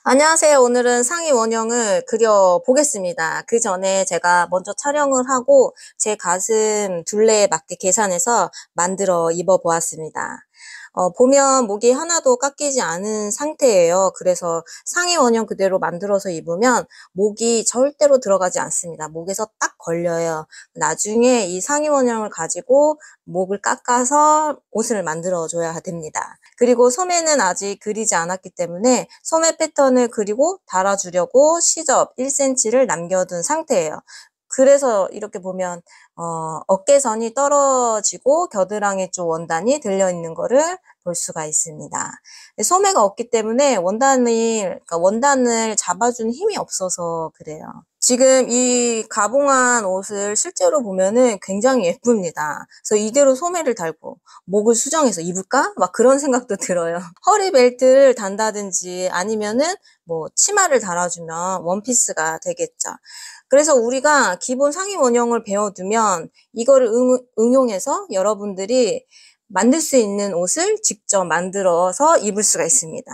안녕하세요. 오늘은 상의 원형을 그려보겠습니다. 그 전에 제가 먼저 촬영을 하고 제 가슴 둘레에 맞게 계산해서 만들어 입어보았습니다. 보면 목이 하나도 깎이지 않은 상태예요. 그래서 상의 원형 그대로 만들어서 입으면 목이 절대로 들어가지 않습니다. 목에서 딱 걸려요. 나중에 이 상의 원형을 가지고 목을 깎아서 옷을 만들어 줘야 됩니다. 그리고 소매는 아직 그리지 않았기 때문에 소매 패턴을 그리고 달아주려고 시접 1cm를 남겨둔 상태예요. 그래서 이렇게 보면 어깨선이 떨어지고 겨드랑이 쪽 원단이 들려있는 거를 볼 수가 있습니다. 소매가 없기 때문에 원단을 잡아주는 힘이 없어서 그래요. 지금 이 가봉한 옷을 실제로 보면은 굉장히 예쁩니다. 그래서 이대로 소매를 달고 목을 수정해서 입을까? 막 그런 생각도 들어요. 허리 벨트를 단다든지 아니면은 뭐 치마를 달아주면 원피스가 되겠죠. 그래서 우리가 기본 상의 원형을 배워두면 이거를 응용해서 여러분들이 만들 수 있는 옷을 직접 만들어서 입을 수가 있습니다.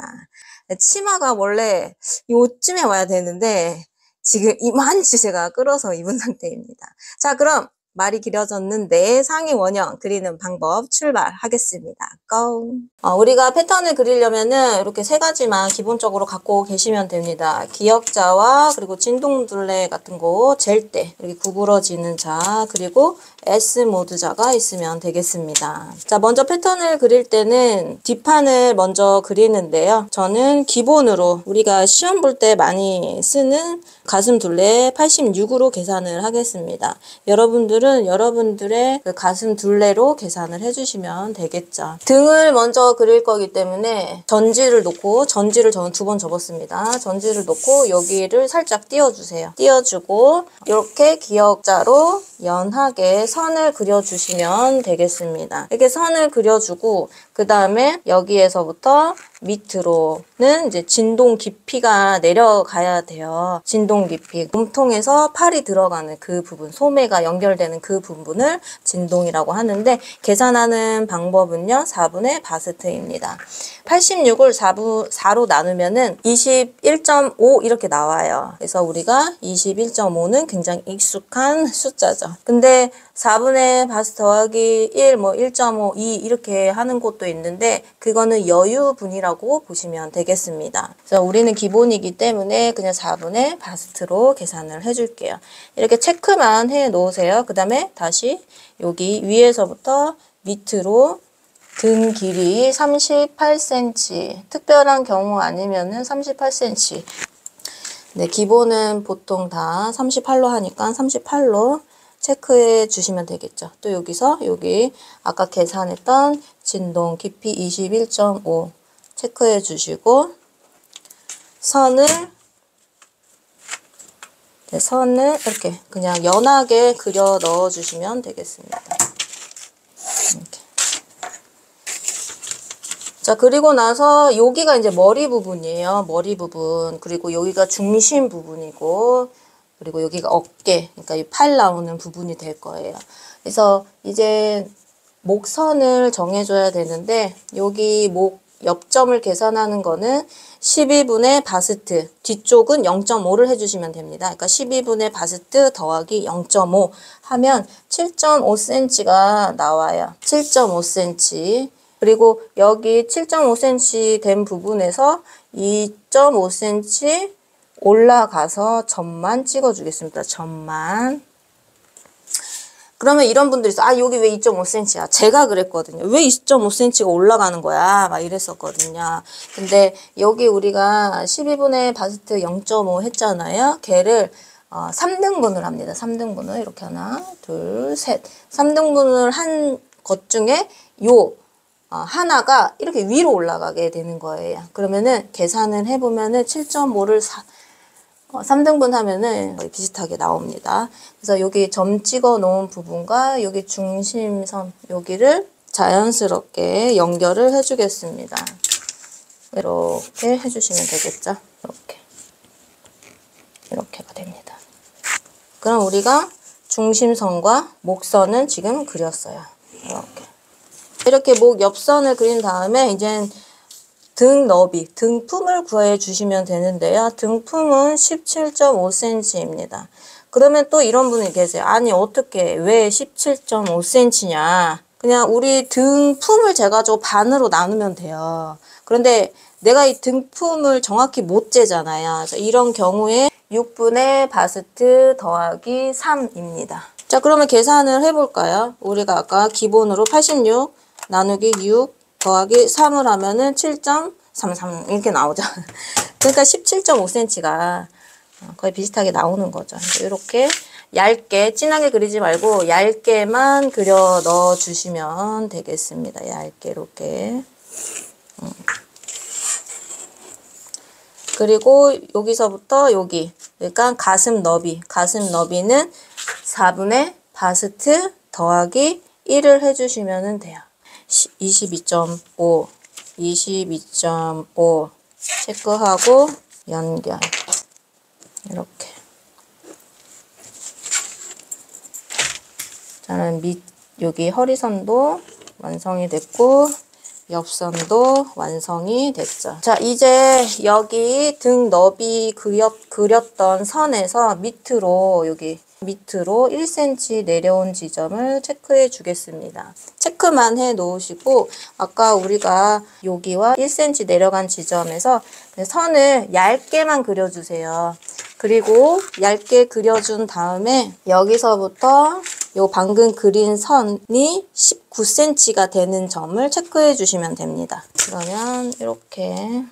치마가 원래 요쯤에 와야 되는데 지금 이만치 제가 끌어서 입은 상태입니다. 자, 그럼 말이 길어졌는데 상의 원형 그리는 방법 출발하겠습니다. 고! 우리가 패턴을 그리려면은 이렇게 세 가지만 기본적으로 갖고 계시면 됩니다. 기역자와 그리고 진동둘레 같은 거 잴 때 이렇게 구부러지는 자, 그리고 S 모드자가 있으면 되겠습니다. 자, 먼저 패턴을 그릴 때는 뒷판을 먼저 그리는데요. 저는 기본으로 우리가 시험 볼 때 많이 쓰는 가슴 둘레 86으로 계산을 하겠습니다. 여러분들은 여러분들의 그 가슴 둘레로 계산을 해주시면 되겠죠. 등을 먼저 그릴 거기 때문에 전지를 놓고, 전지를 저는 2번 접었습니다. 전지를 놓고 여기를 살짝 띄워주세요. 띄워주고 이렇게 기역자로 연하게 선을 그려주시면 되겠습니다. 이렇게 선을 그려주고 그 다음에 여기에서부터 밑으로는 이제 진동 깊이가 내려가야 돼요. 진동 깊이. 몸통에서 팔이 들어가는 그 부분, 소매가 연결되는 그 부분을 진동이라고 하는데 계산하는 방법은요. 4분의 바스트입니다. 86을 4로 나누면은 21.5 이렇게 나와요. 그래서 우리가 21.5는 굉장히 익숙한 숫자죠. 근데 4분의 바스트 더하기 1, 뭐 1.5, 2 이렇게 하는 곳도 있는데 그거는 여유분이라고 보시면 되겠습니다. 그래서 우리는 기본이기 때문에 그냥 4분의 바스트로 계산을 해줄게요. 이렇게 체크만 해 놓으세요. 그 다음에 다시 여기 위에서부터 밑으로 등 길이 38cm, 특별한 경우 아니면은 38cm. 네, 기본은 보통 다 38로 하니까 38로 체크해 주시면 되겠죠. 또 여기서 여기 아까 계산했던 진동 깊이 21.5 체크해 주시고 선을 이렇게 그냥 연하게 그려 넣어 주시면 되겠습니다. 이렇게. 자, 그리고 나서 여기가 이제 머리 부분이에요. 머리 부분. 그리고 여기가 중심 부분이고, 그리고 여기가 어깨, 그러니까 이 팔 나오는 부분이 될 거예요. 그래서 이제 목선을 정해줘야 되는데, 여기 목 옆점을 계산하는 거는 12분의 바스트, 뒤쪽은 0.5를 해주시면 됩니다. 그러니까 12분의 바스트 더하기 0.5 하면 7.5cm가 나와요. 7.5cm. 그리고 여기 7.5cm 된 부분에서 2.5cm 올라가서 점만 찍어주겠습니다. 점만. 그러면 이런 분들이 있어. 아, 여기 왜 2.5cm야? 제가 그랬거든요. 왜 2.5cm가 올라가는 거야? 막 이랬었거든요. 근데 여기 우리가 12분의 바스트 0.5 했잖아요. 걔를 3등분을 합니다. 3등분을 이렇게 하나, 둘, 셋. 3등분을 한 것 중에 하나가 이렇게 위로 올라가게 되는 거예요. 그러면은 계산을 해보면은 7.5를 3등분 하면은 거의 비슷하게 나옵니다. 그래서 여기 점 찍어 놓은 부분과 여기 중심선 여기를 자연스럽게 연결을 해주겠습니다. 이렇게 해주시면 되겠죠. 이렇게가 됩니다. 그럼 우리가 중심선과 목선은 지금 그렸어요. 이렇게 목 옆선을 그린 다음에 이제 등 너비, 등품을 구해 주시면 되는데요. 등품은 17.5cm입니다. 그러면 또 이런 분이 계세요. 아니 어떻게 왜 17.5cm냐. 그냥 우리 등품을 재가지고 반으로 나누면 돼요. 그런데 내가 이 등품을 정확히 못 재잖아요. 그래서 이런 경우에 6분의 바스트 더하기 3입니다. 자, 그러면 계산을 해볼까요? 우리가 아까 기본으로 86 나누기 6 더하기 3을 하면은 7.33 이렇게 나오죠. 그러니까 17.5cm가 거의 비슷하게 나오는 거죠. 이렇게 얇게 진하게 그리지 말고 얇게만 그려 넣어 주시면 되겠습니다. 얇게 이렇게. 그리고 여기서부터 여기, 그러니까 가슴 너비는 4분의 바스트 더하기 1을 해주시면 돼요. 22.5 체크하고 연결. 이렇게. 저는 여기 허리선도 완성이 됐고, 옆선도 완성이 됐죠. 자, 이제 여기 등 너비 그렸던 선에서 여기 밑으로 1cm 내려온 지점을 체크해 주겠습니다. 체크만 해 놓으시고, 아까 우리가 여기와 1cm 내려간 지점에서 선을 얇게만 그려주세요. 그리고 얇게 그려준 다음에 여기서부터 요 방금 그린 선이 19cm가 되는 점을 체크해 주시면 됩니다. 그러면 이렇게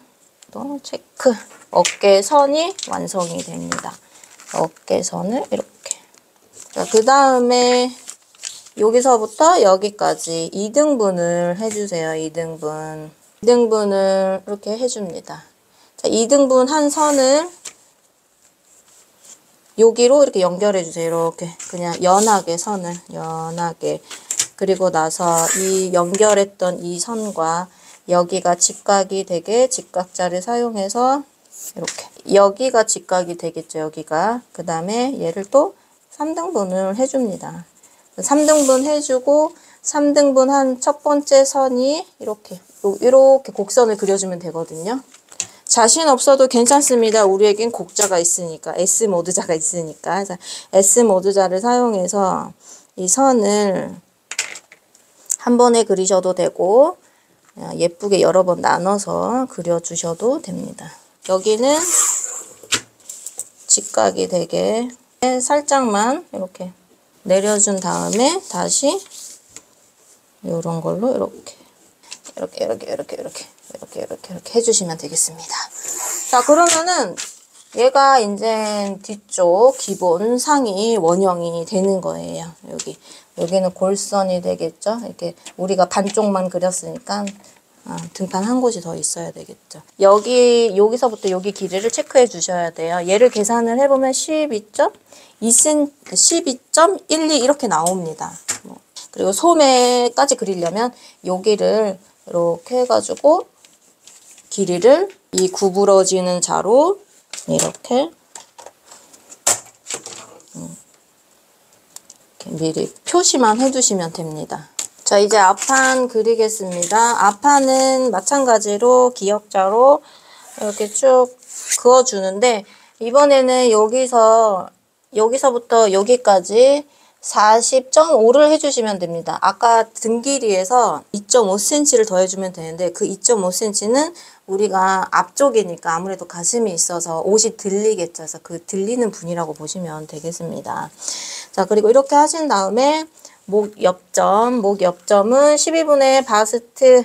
또 체크. 어깨선이 완성이 됩니다. 어깨선을 이렇게. 자, 그 다음에 여기서부터 여기까지 2등분을 해주세요. 2등분. 2등분을 이렇게 해줍니다. 자, 2등분 한 선을 여기로 이렇게 연결해 주세요. 이렇게 그냥 연하게 선을 연하게. 그리고 나서 이 연결했던 이 선과 여기가 직각이 되게 직각자를 사용해서 이렇게 여기가 직각이 되겠죠. 여기가. 그 다음에 얘를 또 3등분을 해줍니다. 3등분 해주고 3등분 한 첫 번째 선이 이렇게 곡선을 그려주면 되거든요. 자신 없어도 괜찮습니다. 우리에겐 곡자가 있으니까, S모드자가 있으니까. 그래서 S모드자를 사용해서 이 선을 한 번에 그리셔도 되고, 예쁘게 여러 번 나눠서 그려주셔도 됩니다. 여기는 직각이 되게 살짝만 이렇게 내려준 다음에 다시 이런 걸로 이렇게 해주시면 되겠습니다. 자, 그러면은 얘가 이제 뒤쪽 기본 상의 원형이 되는 거예요. 여기는 골선이 되겠죠. 이렇게 우리가 반쪽만 그렸으니까 등판 한 곳이 더 있어야 되겠죠. 여기서부터 여기 길이를 체크해 주셔야 돼요. 얘를 계산을 해보면 12.12 이렇게 나옵니다. 그리고 소매까지 그리려면 여기를 이렇게 해가지고 길이를 이 구부러지는 자로 이렇게 미리 표시만 해두시면 됩니다. 자, 이제 앞판 그리겠습니다. 앞판은 마찬가지로 기역자로 이렇게 쭉 그어주는데, 이번에는 여기서부터 여기까지 40.5를 해주시면 됩니다. 아까 등 길이에서 2.5cm를 더해주면 되는데, 그 2.5cm는 우리가 앞쪽이니까 아무래도 가슴이 있어서 옷이 들리겠죠. 그래서 그 들리는 분이라고 보시면 되겠습니다. 자, 그리고 이렇게 하신 다음에 목 옆점은 12분의 바스트,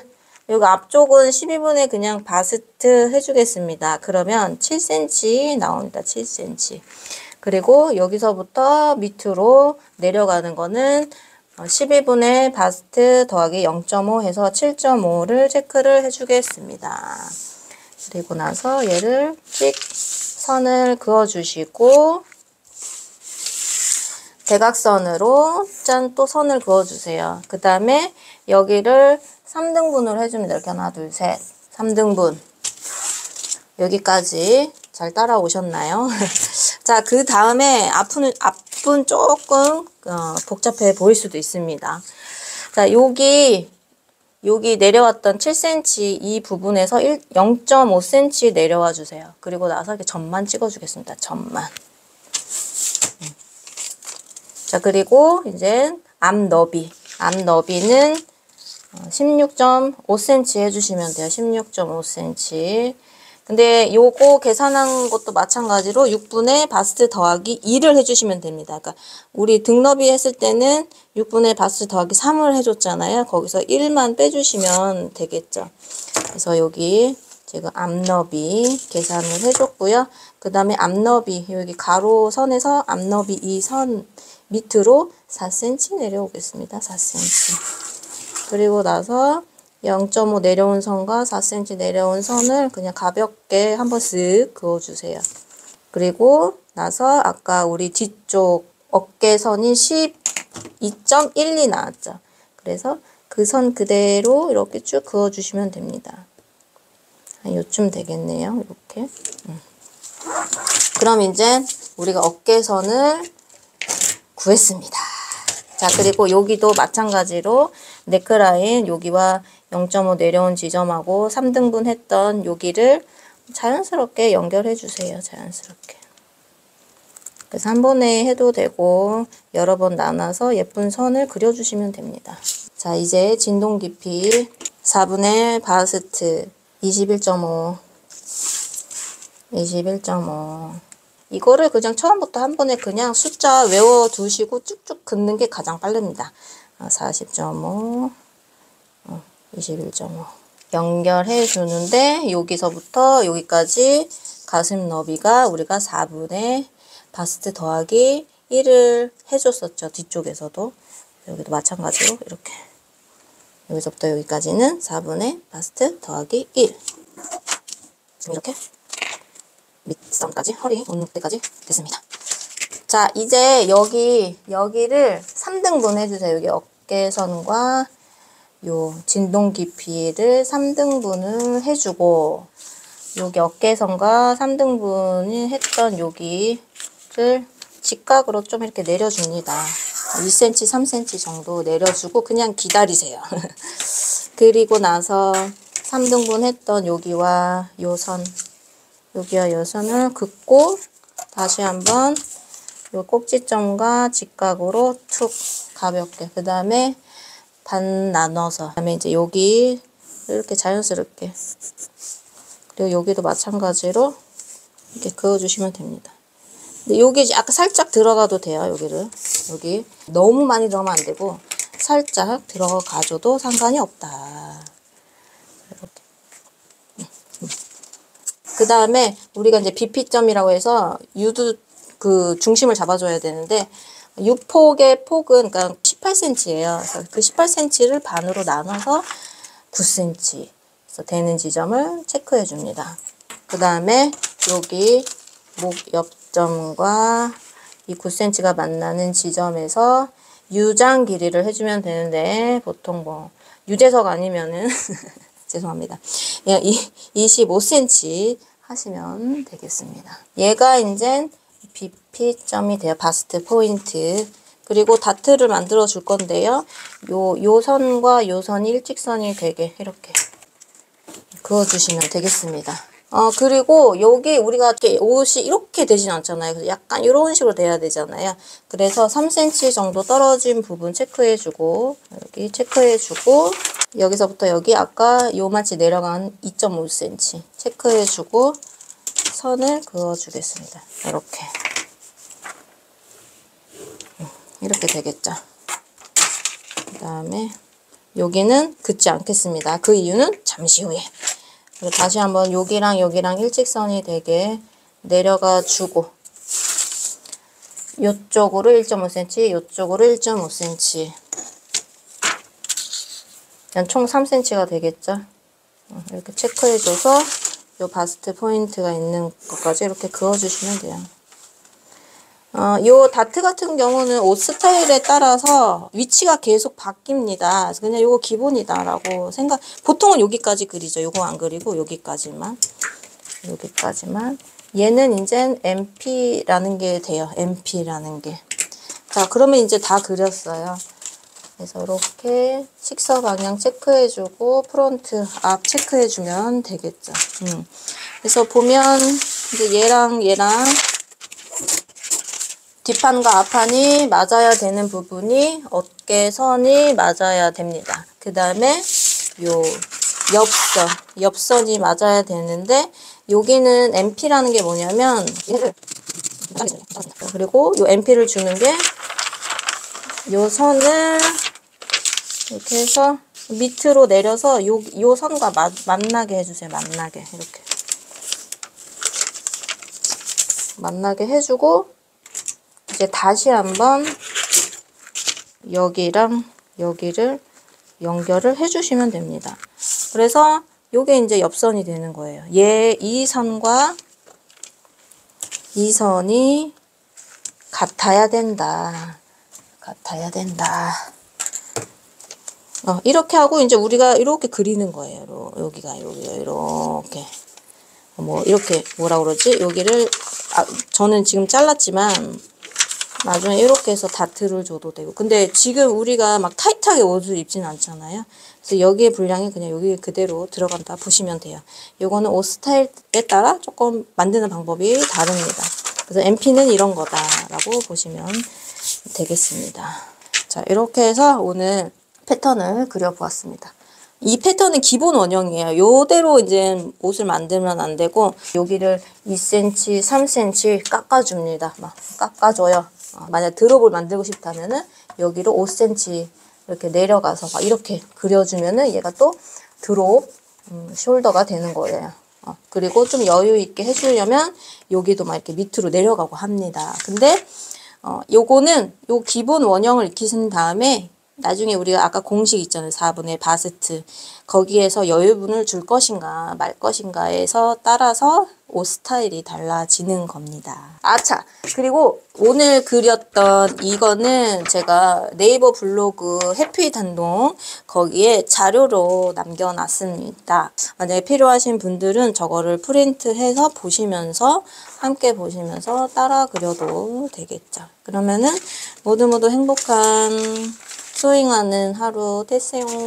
여기 앞쪽은 12분의 그냥 바스트 해주겠습니다. 그러면 7cm 나옵니다. 7cm. 그리고 여기서부터 밑으로 내려가는 거는 12분의 바스트 더하기 0.5 해서 7.5를 체크를 해주겠습니다. 그리고 나서 얘를 찍 선을 그어주시고, 대각선으로 짠 또 선을 그어주세요. 그 다음에 여기를 3등분을 해줍니다. 이렇게 하나, 둘, 셋. 3등분. 여기까지 잘 따라오셨나요? 자, 그 다음에 앞은 조금 복잡해 보일 수도 있습니다. 자, 여기 여기 내려왔던 7cm 이 부분에서 0.5cm 내려와 주세요. 그리고 나서 이렇게 점만 찍어주겠습니다. 점만. 자, 그리고 이제 앞 너비. 앞 너비는 16.5cm 해주시면 돼요. 16.5cm. 근데 요거 계산한 것도 마찬가지로 6분의 바스트 더하기 2를 해주시면 됩니다. 그러니까 우리 등너비 했을 때는 6분의 바스트 더하기 3을 해줬잖아요. 거기서 1만 빼주시면 되겠죠. 그래서 여기 지금 앞너비 계산을 해줬고요. 그 다음에 앞너비 여기 가로선에서 앞너비 이 선 밑으로 4cm 내려오겠습니다. 4cm. 그리고 나서 0.5 내려온 선과 4cm 내려온 선을 그냥 가볍게 한번 쓱 그어주세요. 그리고 나서 아까 우리 뒤쪽 어깨선이 12.12 나왔죠. 그래서 그 선 그대로 이렇게 쭉 그어주시면 됩니다. 요쯤 되겠네요. 이렇게. 그럼 이제 우리가 어깨선을 구했습니다. 자, 그리고 여기도 마찬가지로 네크라인 여기와 0.5 내려온 지점하고 3등분 했던 여기를 자연스럽게 연결해 주세요. 자연스럽게. 그래서 한 번에 해도 되고 여러 번 나눠서 예쁜 선을 그려주시면 됩니다. 자, 이제 진동 깊이 4분의 바스트 21.5 이거를 그냥 처음부터 한 번에 그냥 숫자 외워두시고 쭉쭉 긋는 게 가장 빠릅니다. 40.5 21.5 연결해 주는데 여기서부터 여기까지 가슴 너비가 우리가 4분의 바스트 더하기 1을 해줬었죠. 뒤쪽에서도. 여기도 마찬가지로 이렇게 여기서부터 여기까지는 4분의 바스트 더하기 1 이렇게 밑선까지 허리 오는 때까지 됐습니다. 자, 이제 여기를 3등분 해주세요. 여기 어깨선과 요 진동 깊이를 3등분을 해주고 여기 어깨선과 3등분을 했던 여기를 직각으로 좀 이렇게 내려줍니다. 2cm, 3cm 정도 내려주고 그냥 기다리세요. 그리고 나서 3등분 했던 여기와 요 선, 여기와 요 선을 긋고 다시 한번 요 꼭지점과 직각으로 툭 가볍게 그 다음에 반 나눠서 그 다음에 이제 여기 이렇게 자연스럽게 그리고 여기도 마찬가지로 이렇게 그어주시면 됩니다. 근데 여기 아까 살짝 들어가도 돼요. 여기 너무 많이 들어가면 안 되고 살짝 들어가줘도 상관이 없다. 그 다음에 우리가 이제 BP점이라고 해서 유두 그 중심을 잡아줘야 되는데 유폭의 폭은 그러니까 18cm예요. 그래서 그 18cm를 반으로 나눠서 9cm 그래서 되는 지점을 체크해 줍니다. 그 다음에 여기 목 옆점과 이 9cm가 만나는 지점에서 유장 길이를 해주면 되는데 보통 뭐 유재석 아니면은 죄송합니다. 25cm 하시면 되겠습니다. 얘가 이제 BP점이 돼요. 바스트 포인트. 그리고 다트를 만들어 줄 건데요. 요 선과 요 선이 일직선이 되게 이렇게 그어주시면 되겠습니다. 그리고 여기 우리가 옷이 이렇게 되진 않잖아요. 그래서 약간 이런 식으로 돼야 되잖아요. 그래서 3cm 정도 떨어진 부분 체크해주고, 여기 체크해주고, 여기서부터 여기 아까 요만치 내려간 2.5cm 체크해주고, 선을 그어주겠습니다. 이렇게. 이렇게 되겠죠. 그 다음에 여기는 긋지 않겠습니다. 그 이유는 잠시 후에. 그리고 다시 한번 여기랑 여기랑 일직선이 되게 내려가 주고 요쪽으로 1.5cm, 요쪽으로 1.5cm 총 3cm가 되겠죠. 이렇게 체크해줘서 요 바스트 포인트가 있는 것까지 이렇게 그어주시면 돼요. 요 다트 같은 경우는 옷 스타일에 따라서 위치가 계속 바뀝니다. 그래서 그냥 요거 기본이다라고 보통은 여기까지 그리죠. 요거 안 그리고 여기까지만. 얘는 이제 MP라는 게 돼요. MP라는 게. 자, 그러면 이제 다 그렸어요. 그래서 이렇게 식서 방향 체크해주고 프론트 앞 체크해주면 되겠죠. 그래서 보면 이제 얘랑 뒷판과 앞판이 맞아야 되는 부분이 어깨선이 맞아야 됩니다. 그 다음에 요 옆선이 맞아야 되는데 여기는 MP라는 게 뭐냐면 그리고 요 MP를 주는 게 요 선을 이렇게 해서 밑으로 내려서 요 선과 만나게 해주세요. 만나게 해주고 이제 다시 한번 여기랑 여기를 연결을 해주시면 됩니다. 그래서 요게 이제 옆선이 되는 거예요. 이 선과 이 선이 같아야 된다. 이렇게 하고 이제 우리가 이렇게 그리는 거예요. 여기가 이렇게 이렇게 뭐라 그러지? 여기를 저는 지금 잘랐지만 나중에 이렇게 해서 다트를 줘도 되고. 근데 지금 우리가 막 타이트하게 옷을 입지는 않잖아요. 그래서 여기에 분량이 그냥 여기 그대로 들어간다 보시면 돼요. 요거는 옷 스타일에 따라 조금 만드는 방법이 다릅니다. 그래서 MP는 이런 거다라고 보시면 되겠습니다. 자, 이렇게 해서 오늘 패턴을 그려보았습니다. 이 패턴은 기본 원형이에요. 요대로 이제 옷을 만들면 안 되고 여기를 2cm, 3cm 깎아줍니다. 막 깎아줘요. 만약 드롭을 만들고 싶다면은 여기로 5cm 이렇게 내려가서 막 이렇게 그려주면은 얘가 또 드롭 숄더가 되는 거예요. 그리고 좀 여유 있게 해주려면 여기도 막 이렇게 밑으로 내려가고 합니다. 근데 요거는 요 기본 원형을 익히신 다음에 나중에 우리가 아까 공식 있잖아요. 4분의 바스트. 거기에서 여유분을 줄 것인가 말 것인가에서 따라서 옷 스타일이 달라지는 겁니다. 아차! 그리고 오늘 그렸던 이거는 제가 네이버 블로그 해피 단동 거기에 자료로 남겨놨습니다. 만약에 필요하신 분들은 저거를 프린트해서 보시면서 함께 보시면서 따라 그려도 되겠죠. 그러면은 모두 행복한 소잉하는 하루 되세요. 뿅.